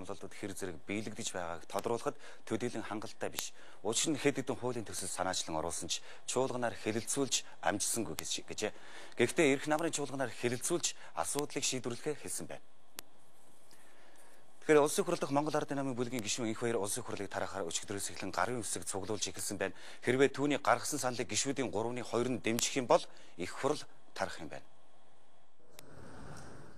амлалтад хэр зэрэг биелэгдэж байгааг тодруулахад төдийлөн хангалттай биш. Учир нь хэд хэдэн хуулийн төсөл санаачлан оруулсан ч чуулганаар хэлэлцүүлж амжсангүй гэжээ. Гэхдээ эрх намрын чуулганаар хэлэлцүүлж асуудлыг шийдвэрлэхээ хэлсэн байна. Тэгэхээр улсын хурал дахь Монгол Ардын намын бүлгийн гишүүн энх баяр улсын хурлыг тарахаар өчигдрөөс эхлэн гарын үсэг цуглуулж эхэлсэн байна. Хэрвээ түүний гаргасан саналыг гишүүдийн 3-2 нь дэмжих юм бол их хурал тарах юм байна.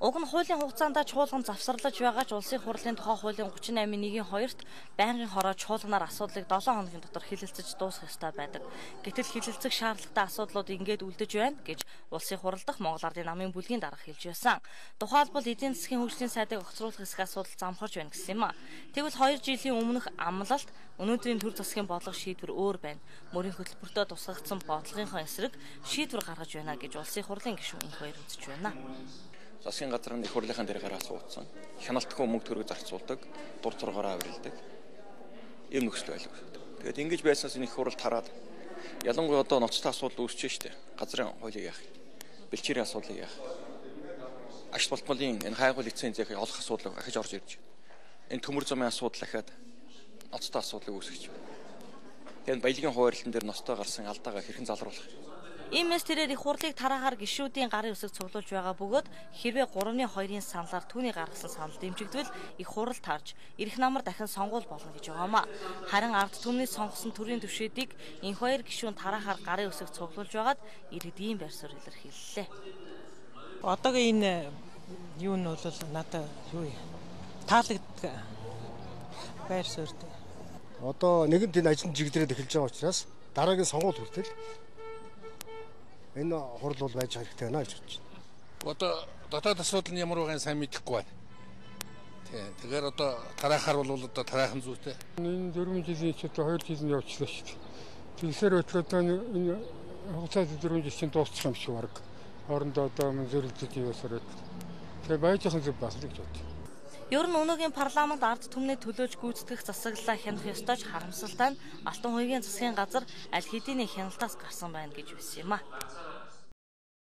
Уг нь хуулийн хугацаанд чуулган завсарлаж байгаа ч улсын хурлын тухай хуулийн 38.1-2-т байнгын хороо чуулганаар асуудлыг 7 хоногийн дотор хэлэлцэж дуусгах ёстой байдаг. Гэтэл хэлэлцэх шаардлагатай асуудлууд ингээд үлдэж байна гэж улсын хурал дахь Монгол Ардын намын бүлгийн дарга хэлж байсан. Тухайлбал эдийн засгийн хөгжлийн сайдыг огцруулах хэсэг асуудал замхарч байна гэсэн юм а. Тэгвэл 2 жилийн өмнөх амлалт өнөөдрийн төр засгийн бодлого шийдвэр өөр байна. Мөрийн хөтөлбөртөө тусгагдсан бодлогынхоо эсрэг шийдвэр гаргаж байна гэж улсын хурлын гишүүн энх баяр үзэж байна. Засгийн газар нь их хурлынхаа дээр гараад суудсан. Хяналтгүй мөнгө төгрөг зарцуулдаг, дур зургаараа авирилдаг. Ийм нөхцөл байлгүй. Тэгээд ингэж байснаас энэ их хурал тараад ялангуяа одоо ноцтой асуудал үүсэж штэ. Газрын хуулийг яах? Бэлчээрийн асуудлыг яах? Агш болтмолын энэ хайгуул лицензийг олох асуудал ахиж орж ирж байна. Энэ төмөр замын асуудал ахаад ноцтой асуудлыг үүсгэж байна. Тэгээд баялагын хуваарлалтын дээр ноцтой гарсан алдаагаа хэрхэн залруулах? Иймээс тэрээр их хурлыг тарахаар гишүүдийн гарын үсэг цуглуулж байгаа бөгөөд хэрвээ 3-2-ын саналаар түүний гаргасан санал дэмжигдвэл их хурал тарж эрх намар дахин сонгуул болно гэж байгаамаа. Харин ард түмний сонгосон төрийн түвшүүдийг энх баяр гишүүн тарахаар гарын үсэг цуглуулж байгаад иргэдийн байр суурь илэрхийллээ. Одоогийн энэ юу нь бол надад юу таалагддаг байр суурь. Одоо нэгэнт энэ ажил чиглэлээр эхэлж байгаа учраас дараагийн сонгуул хүртэл энэ хурал бол байж хэрэгтэй байна гэж бодож байна. Одоо дотоод асуудал нь ямар байгааг сайн мэдэхгүй байна. Тэгэхээр одоо тараахаар бол одоо тарайхан зүйтэй. Энэ 4 жилийн ч одоо 2 жил явчихлаа шүү дээ. Тэгсээр өтлөөдөө энэ хугацаанд 4 жил чинь дуусчих юм шиг баг. Хоорондоо одоо зөвлөлтөд явуулсараад. Тэгээ баяжхан зүг бас л гэж бодож. Ер нь өнөөгийн парламент ард түмний төлөөж гүйцэтгэх засаглалаа хянах ёстой ч харамсалтай нь Алтан хувийн засгийн газар аль хэдийн хяналтаас гарсан байна гэж үздсэн юм а.